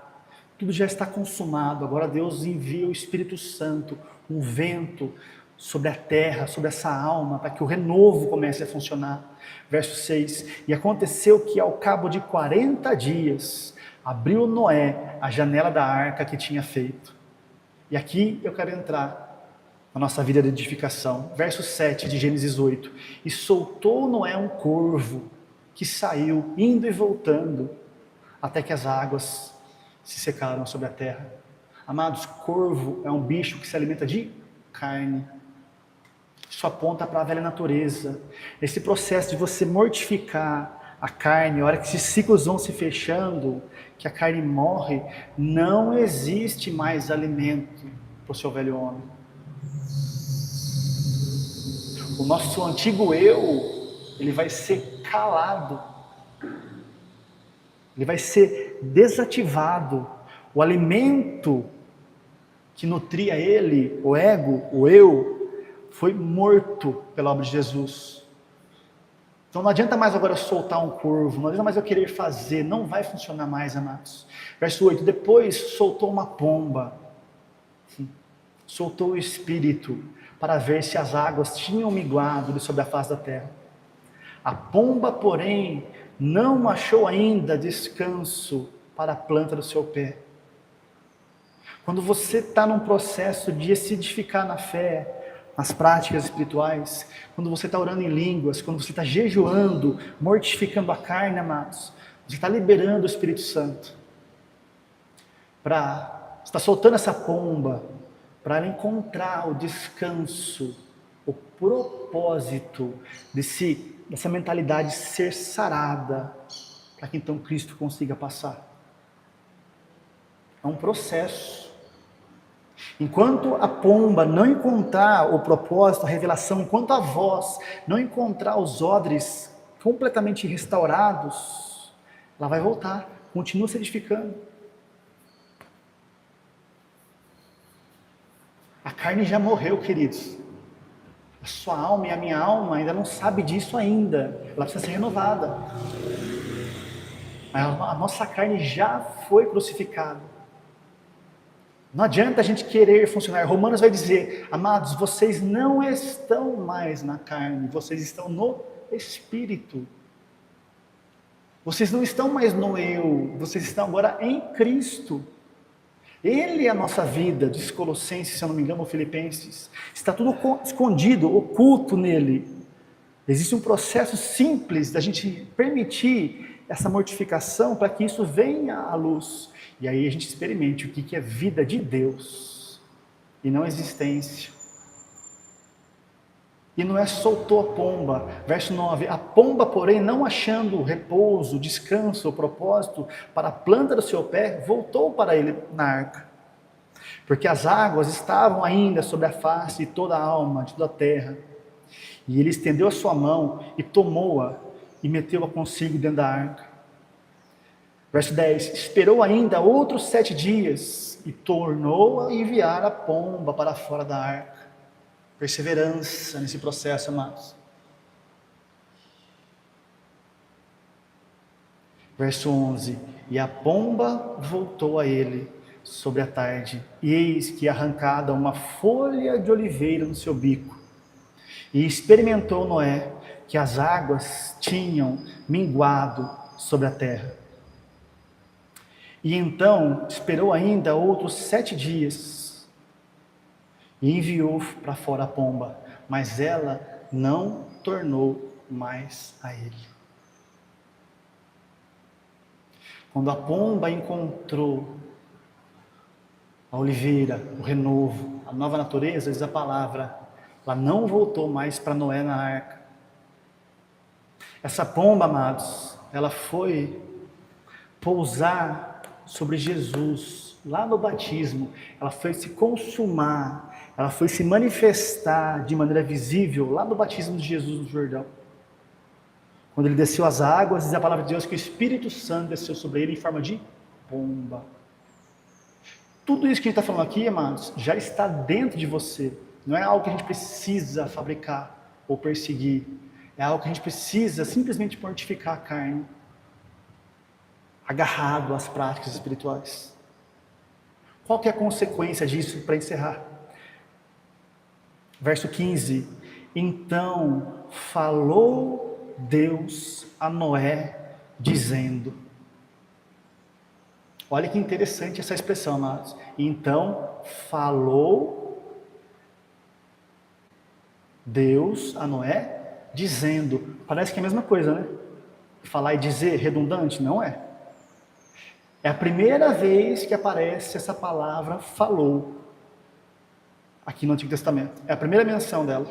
Speaker 1: tudo já está consumado. Agora Deus envia o Espírito Santo, um vento sobre a terra, sobre essa alma, para que o renovo comece a funcionar. Verso 6, e aconteceu que ao cabo de 40 dias, abriu Noé a janela da arca que tinha feito. E aqui eu quero entrar na nossa vida de edificação. Verso 7 de Gênesis 8, e soltou Noé um corvo, que saiu, indo e voltando, até que as águas se secaram sobre a terra. Amados, corvo é um bicho que se alimenta de carne. Isso aponta para a velha natureza. Esse processo de você mortificar a carne, a hora que esses ciclos vão se fechando, que a carne morre, não existe mais alimento para o seu velho homem. O nosso antigo eu, ele vai ser calado. Ele vai ser desativado. O alimento que nutria ele, o ego, o eu, foi morto pela obra de Jesus. Então não adianta mais agora soltar um corvo, não adianta mais eu querer fazer, não vai funcionar mais, amados. Verso 8, depois soltou uma pomba, soltou o Espírito, para ver se as águas tinham miguado de sobre a face da terra. A pomba, porém, não achou ainda descanso para a planta do seu pé. Quando você está num processo de se edificar na fé, nas práticas espirituais, quando você está orando em línguas, quando você está jejuando, mortificando a carne, amados, você está liberando o Espírito Santo. Você está soltando essa pomba, para ela encontrar o descanso, o propósito dessa mentalidade ser sarada, para que então Cristo consiga passar. É um processo. Enquanto a pomba não encontrar o propósito, a revelação, enquanto a voz não encontrar os odres completamente restaurados, ela vai voltar, continua se edificando. A carne já morreu, queridos. A sua alma e a minha alma ainda não sabe disso ainda. Ela precisa ser renovada. A nossa carne já foi crucificada. Não adianta a gente querer funcionar. Romanos vai dizer, amados, vocês não estão mais na carne, vocês estão no Espírito. Vocês não estão mais no eu, vocês estão agora em Cristo. Ele é a nossa vida, diz Colossenses, se eu não me engano, ou Filipenses. Está tudo escondido, oculto nele. Existe um processo simples da gente permitir essa mortificação para que isso venha à luz. E aí a gente experimente o que é vida de Deus e não existência. E não é soltou a pomba. Verso 9, a pomba, porém, não achando repouso, descanso ou propósito para a planta do seu pé, voltou para ele na arca. Porque as águas estavam ainda sobre a face de toda a alma, de toda a terra. E ele estendeu a sua mão e tomou-a e meteu-a consigo dentro da arca. Verso 10, esperou ainda outros 7 dias e tornou a enviar a pomba para fora da arca. Perseverança nesse processo, amados. Verso 11, e a pomba voltou a ele sobre a tarde, e eis que arrancada uma folha de oliveira no seu bico, e experimentou Noé que as águas tinham minguado sobre a terra. E então esperou ainda outros 7 dias, e enviou para fora a pomba, mas ela não tornou mais a ele. Quando a pomba encontrou a oliveira, o renovo, a nova natureza, diz a palavra, ela não voltou mais para Noé na arca. Essa pomba, amados, ela foi pousar sobre Jesus, lá no batismo, ela foi se consumar, ela foi se manifestar de maneira visível lá no batismo de Jesus no Jordão. Quando ele desceu as águas, diz a palavra de Deus que o Espírito Santo desceu sobre ele em forma de pomba. Tudo isso que a gente está falando aqui, amados, já está dentro de você. Não é algo que a gente precisa fabricar ou perseguir. É algo que a gente precisa simplesmente mortificar a carne, agarrado às práticas espirituais. Qual que é a consequência disso para encerrar? Verso 15. Então falou Deus a Noé, dizendo... Olha que interessante essa expressão, amados. Então falou Deus a Noé, dizendo. Parece que é a mesma coisa, né? Falar e dizer, redundante, não é? É a primeira vez que aparece essa palavra falou aqui no Antigo Testamento. É a primeira menção dela.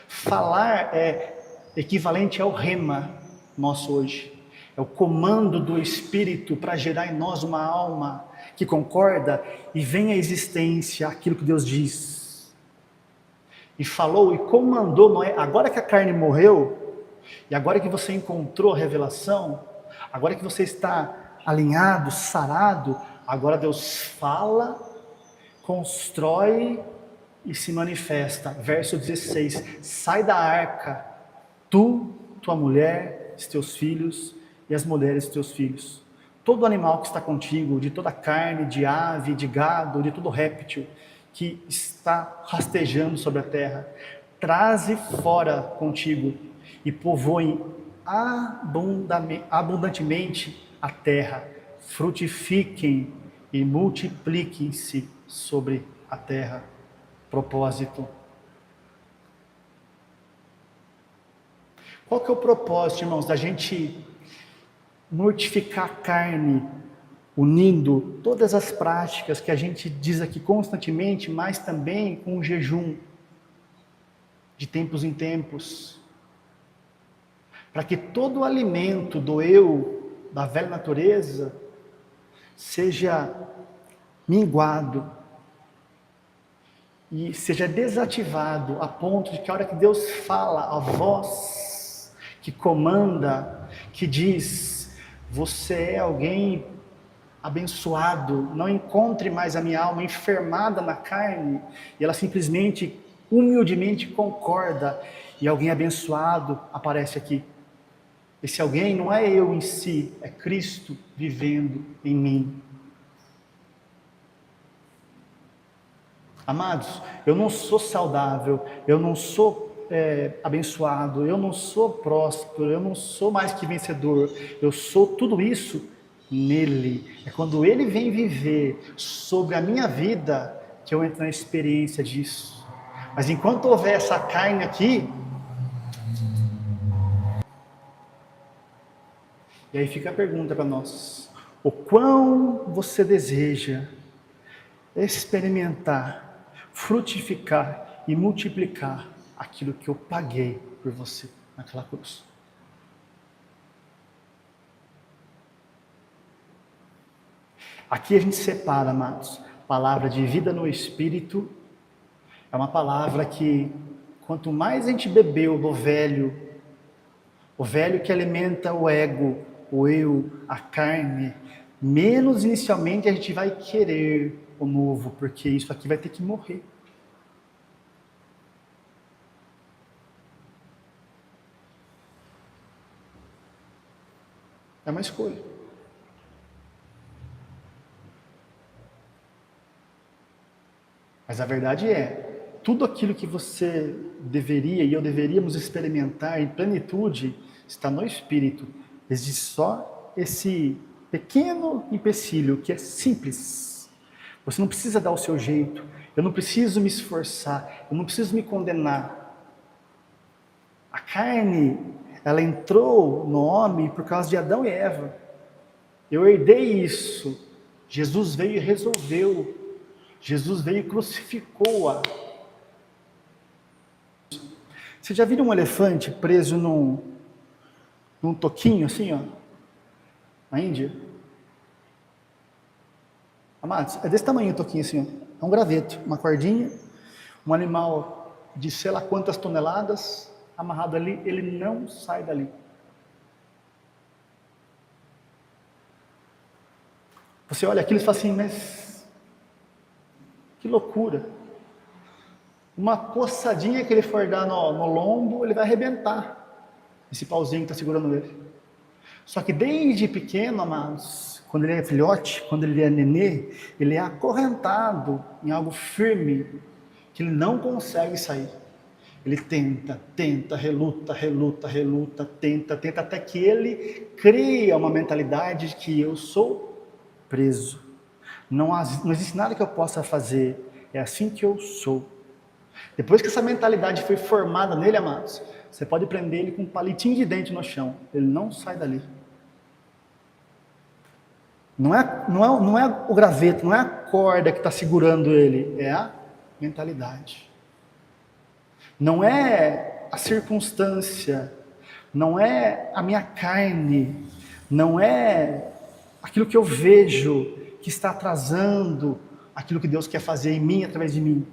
Speaker 1: Falar é equivalente ao rema nosso hoje. É o comando do Espírito para gerar em nós uma alma que concorda e vem à existência aquilo que Deus diz. E falou e comandou Noé. Agora que a carne morreu, e agora que você encontrou a revelação, agora que você está alinhado, sarado, agora Deus fala, constrói e se manifesta. Verso 16, sai da arca, tu, tua mulher, os teus filhos e as mulheres dos teus filhos. Todo animal que está contigo, de toda carne, de ave, de gado, de todo réptil que está rastejando sobre a terra, traze fora contigo e povoem abundantemente a terra, frutifiquem e multipliquem-se sobre a terra. Propósito. Qual que é o propósito, irmãos, da gente mortificar a carne, unindo todas as práticas que a gente diz aqui constantemente, mas também com o jejum, de tempos em tempos, para que todo o alimento do eu, da velha natureza, seja minguado e seja desativado, a ponto de que a hora que Deus fala, a voz que comanda, que diz: você é alguém abençoado, não encontre mais a minha alma enfermada na carne, e ela simplesmente humildemente concorda e alguém abençoado aparece aqui. Esse alguém não é eu em si, é Cristo vivendo em mim. Amados, eu não sou saudável, eu não sou abençoado, eu não sou próspero, eu não sou mais que vencedor, eu sou tudo isso nele. É quando ele vem viver sobre a minha vida que eu entro na experiência disso. Mas enquanto houver essa carne aqui, e aí fica a pergunta para nós: o quão você deseja experimentar, frutificar e multiplicar aquilo que eu paguei por você naquela cruz? Aqui a gente separa, amados, palavra de vida no Espírito é uma palavra que, quanto mais a gente bebeu do velho, o velho que alimenta o ego, o eu, a carne, menos inicialmente a gente vai querer o novo, porque isso aqui vai ter que morrer. É uma escolha. Mas a verdade é, tudo aquilo que você deveria e eu deveríamos experimentar em plenitude está no Espírito. Existe só esse pequeno empecilho que é simples. Você não precisa dar o seu jeito, eu não preciso me esforçar, eu não preciso me condenar. A carne, ela entrou no homem por causa de Adão e Eva. Eu herdei isso. Jesus veio e resolveu. Jesus veio e crucificou-a. Você já viu um elefante preso num toquinho assim, ó? Na Índia? Amados, é desse tamanho o toquinho assim, ó. É um graveto, uma cordinha, um animal de sei lá quantas toneladas, amarrado ali, ele não sai dali. Você olha aquilo e fala assim, mas que loucura. Uma coçadinha que ele for dar no lombo, ele vai arrebentar esse pauzinho que está segurando ele. Só que desde pequeno, amados, quando ele é filhote, quando ele é nenê, ele é acorrentado em algo firme, que ele não consegue sair. Ele tenta, reluta, tenta, até que ele cria uma mentalidade de que eu sou preso. Não existe nada que eu possa fazer, é assim que eu sou. Depois que essa mentalidade foi formada nele, amados, você pode prender ele com um palitinho de dente no chão, ele não sai dali. Não é o graveto, não é a corda que está segurando ele, é a mentalidade. Não é a circunstância, não é a minha carne, não é aquilo que eu vejo que está atrasando aquilo que Deus quer fazer em mim, através de mim.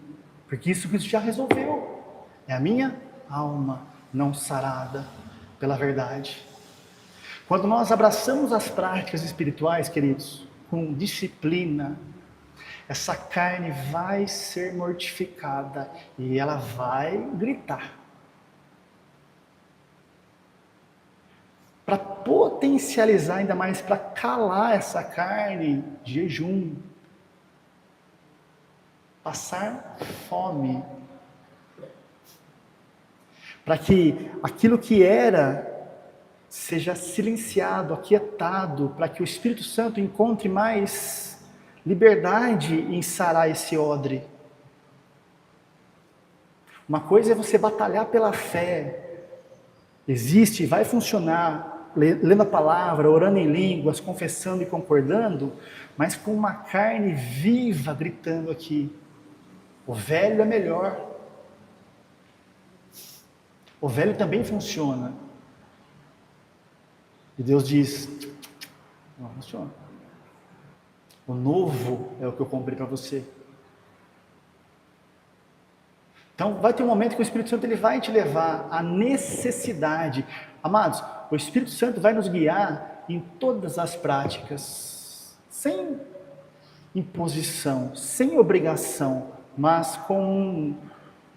Speaker 1: Porque isso Cristo já resolveu. É a minha alma não sarada pela verdade. Quando nós abraçamos as práticas espirituais, queridos, com disciplina, essa carne vai ser mortificada e ela vai gritar. Para potencializar ainda mais, para calar essa carne, jejum, passar fome, para que aquilo que era seja silenciado, aquietado, para que o Espírito Santo encontre mais liberdade em sarar esse odre. Uma coisa é você batalhar pela fé, existe, vai funcionar, lendo a palavra, orando em línguas, confessando e concordando, mas com uma carne viva gritando aqui, o velho é melhor. O velho também funciona. E Deus diz, não funciona. O novo é o que eu comprei para você. Então vai ter um momento que o Espírito Santo ele vai te levar à necessidade. Amados, o Espírito Santo vai nos guiar em todas as práticas, sem imposição, sem obrigação, mas com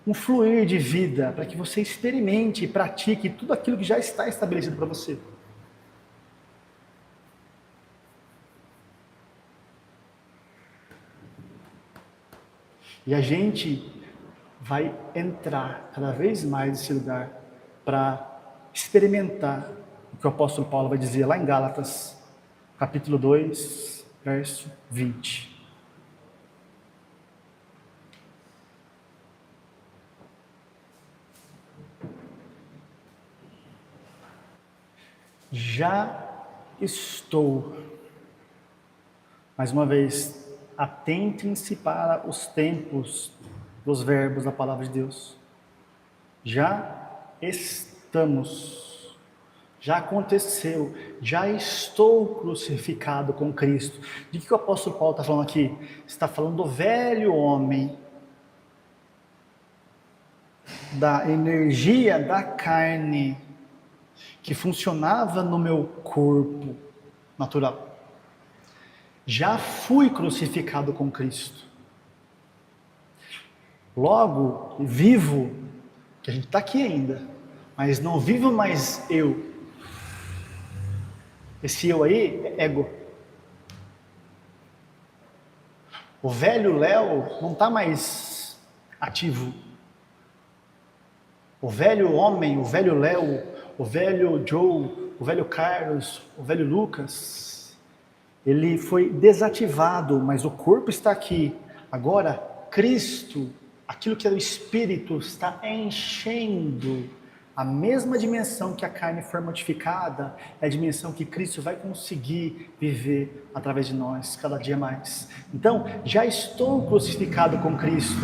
Speaker 1: um fluir de vida, para que você experimente e pratique tudo aquilo que já está estabelecido para você. E a gente vai entrar cada vez mais nesse lugar para experimentar o que o apóstolo Paulo vai dizer lá em Gálatas, capítulo 2, verso 20. Já estou, mais uma vez, atentem-se para os tempos dos verbos da palavra de Deus. Já estamos, já aconteceu, já estou crucificado com Cristo. De que o apóstolo Paulo está falando aqui? Está falando do velho homem, da energia da carne, que funcionava no meu corpo natural. Já fui crucificado com Cristo. Logo, vivo, que a gente está aqui ainda, mas não vivo mais eu. Esse eu aí é ego. O velho Léo não está mais ativo. O velho homem, o velho Léo, o velho Joe, o velho Carlos, o velho Lucas, ele foi desativado, mas o corpo está aqui. Agora, Cristo, aquilo que é o Espírito, está enchendo a mesma dimensão que a carne foi mortificada, é a dimensão que Cristo vai conseguir viver através de nós, cada dia mais. Então, já estou crucificado com Cristo.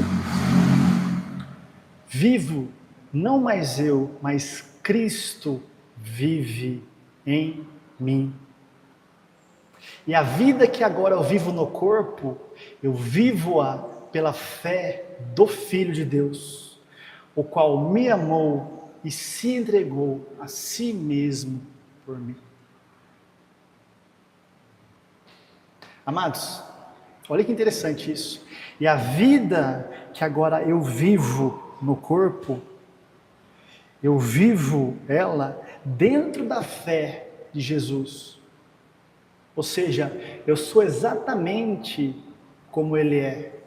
Speaker 1: Vivo, não mais eu, mas Cristo vive em mim. E a vida que agora eu vivo no corpo, eu vivo-a pela fé do Filho de Deus, o qual me amou e se entregou a si mesmo por mim. Amados, olha que interessante isso. E a vida que agora eu vivo no corpo, eu vivo ela dentro da fé de Jesus. Ou seja, eu sou exatamente como Ele é.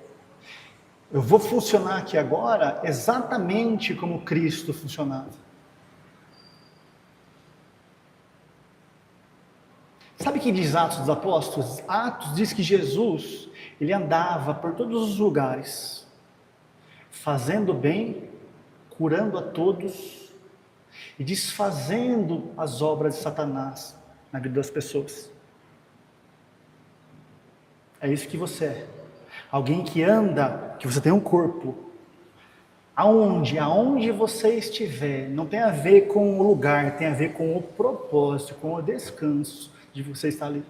Speaker 1: Eu vou funcionar aqui agora exatamente como Cristo funcionava. Sabe o que diz Atos dos Apóstolos? Atos diz que Jesus, ele andava por todos os lugares, fazendo bem, curando a todos e desfazendo as obras de Satanás na vida das pessoas. É isso que você é. Alguém que anda, que você tem um corpo. Aonde você estiver, não tem a ver com o lugar, tem a ver com o propósito, com o descanso de você estar ali.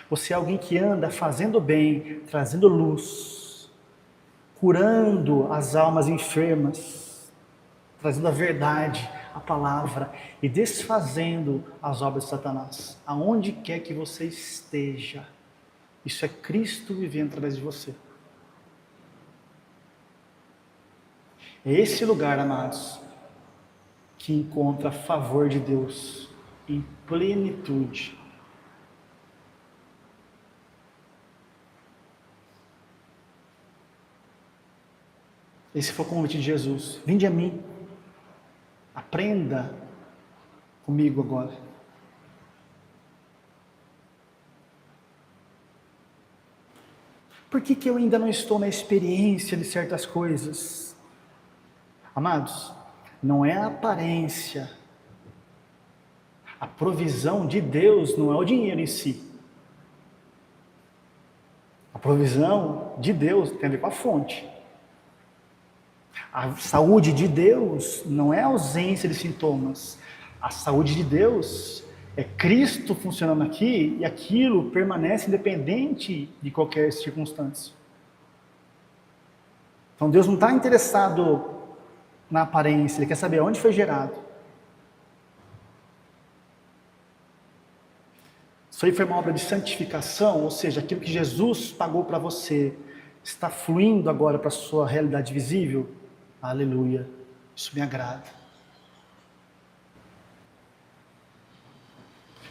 Speaker 1: Você é alguém que anda fazendo bem, trazendo luz, curando as almas enfermas, trazendo a verdade, a palavra e desfazendo as obras de Satanás. Aonde quer que você esteja, isso é Cristo vivendo através de você. É esse lugar, amados, que encontra favor de Deus em plenitude. Esse foi o convite de Jesus. Vinde a mim, aprenda comigo agora. Por que eu ainda não estou na experiência de certas coisas? Amados, não é a aparência. A provisão de Deus não é o dinheiro em si. A provisão de Deus tem a ver com a fonte. A saúde de Deus não é a ausência de sintomas. A saúde de Deus é Cristo funcionando aqui e aquilo permanece independente de qualquer circunstância. Então Deus não está interessado na aparência, Ele quer saber onde foi gerado. Isso aí foi uma obra de santificação, ou seja, aquilo que Jesus pagou para você está fluindo agora para a sua realidade visível. Aleluia. Isso me agrada.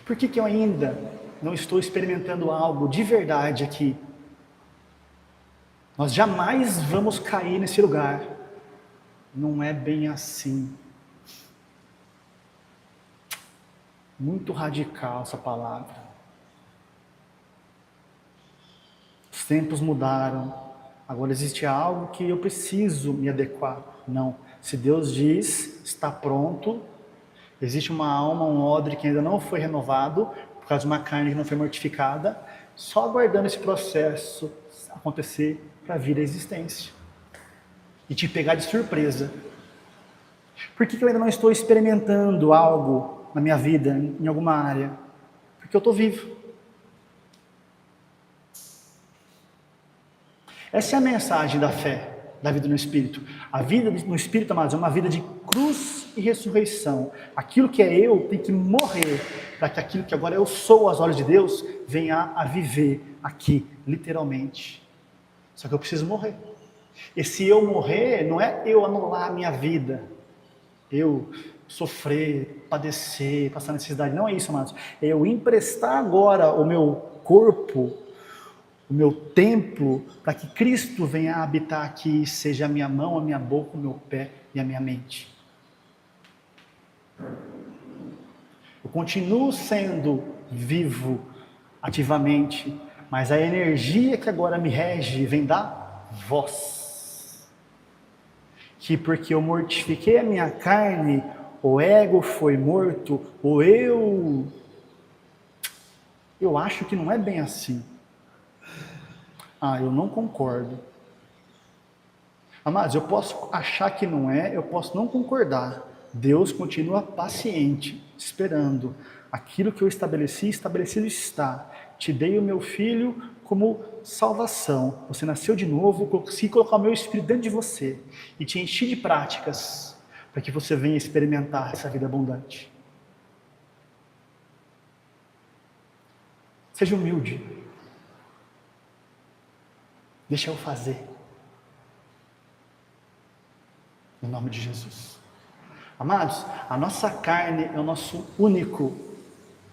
Speaker 1: Por que eu ainda não estou experimentando algo de verdade aqui? Nós jamais vamos cair nesse lugar. Não é bem assim. Muito radical essa palavra. Os tempos mudaram. Agora existe algo que eu preciso me adequar. Não. Se Deus diz, está pronto. Existe uma alma, um odre que ainda não foi renovado, por causa de uma carne que não foi mortificada, só aguardando esse processo acontecer para vir à existência. E te pegar de surpresa. Por que eu ainda não estou experimentando algo na minha vida, em alguma área? Porque eu estou vivo. Essa é a mensagem da fé, da vida no Espírito. A vida no Espírito, amados, é uma vida de cruz e ressurreição. Aquilo que é eu tem que morrer, para que aquilo que agora eu sou aos olhos de Deus, venha a viver aqui, literalmente. Só que eu preciso morrer. E se eu morrer, não é eu anular a minha vida, eu sofrer, padecer, passar necessidade, não é isso, amados. É eu emprestar agora o meu corpo, o meu templo, para que Cristo venha a habitar aqui, seja a minha mão, a minha boca, o meu pé e a minha mente. Eu continuo sendo vivo ativamente, mas a energia que agora me rege vem da voz. Que porque eu mortifiquei a minha carne, o ego foi morto, ou eu acho que não é bem assim. Eu não concordo. Amados, eu posso achar que não é, eu posso não concordar. Deus continua paciente, esperando. Aquilo que eu estabeleci, estabelecido está. Te dei o meu filho como salvação. Você nasceu de novo, consegui colocar o meu Espírito dentro de você e te enchi de práticas para que você venha experimentar essa vida abundante. Seja humilde. Deixa eu fazer. Em nome de Jesus. Amados, a nossa carne é o nosso único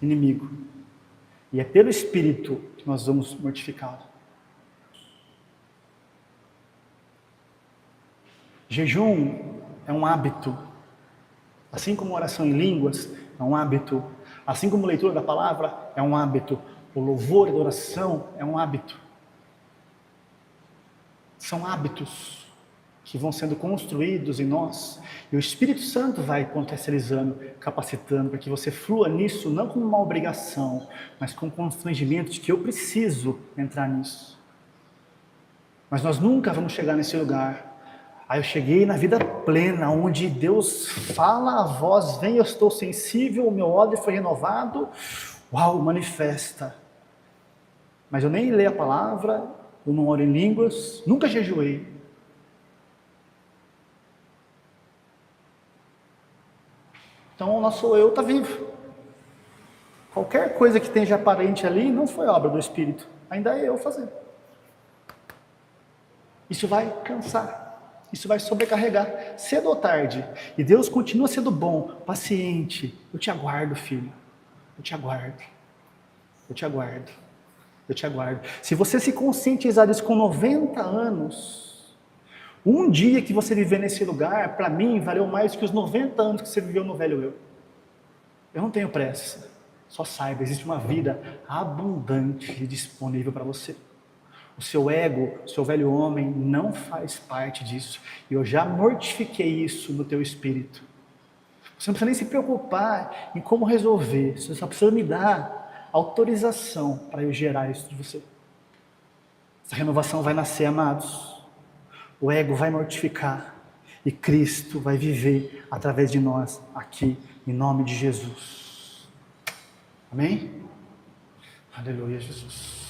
Speaker 1: inimigo. E é pelo Espírito que nós vamos mortificá-lo. Jejum é um hábito. Assim como oração em línguas é um hábito. Assim como leitura da palavra é um hábito. O louvor e a adoração é um hábito. São hábitos que vão sendo construídos em nós, e o Espírito Santo vai potencializando, capacitando, para que você flua nisso, não como uma obrigação, mas com constrangimento de que eu preciso entrar nisso. Mas nós nunca vamos chegar nesse lugar. Eu cheguei na vida plena, onde Deus fala, a voz vem, eu estou sensível, o meu ódio foi renovado, manifesta. Mas eu nem leio a palavra, eu não oro em línguas, nunca jejuei. Então o nosso eu está vivo. Qualquer coisa que esteja aparente ali não foi obra do Espírito, ainda é eu fazendo. Isso vai cansar, isso vai sobrecarregar, cedo ou tarde. E Deus continua sendo bom, paciente. Eu te aguardo, filho. Eu te aguardo. Eu te aguardo. Eu te aguardo. Se você se conscientizar disso com 90 anos, um dia que você viver nesse lugar, para mim, valeu mais que os 90 anos que você viveu no velho eu. Eu não tenho pressa. Só saiba, existe uma vida abundante e disponível para você. O seu ego, o seu velho homem, não faz parte disso. E eu já mortifiquei isso no teu espírito. Você não precisa nem se preocupar em como resolver. Você só precisa me dar autorização para eu gerar isso de você. Essa renovação vai nascer, amados. O ego vai mortificar e Cristo vai viver através de nós aqui, em nome de Jesus. Amém? Aleluia, Jesus.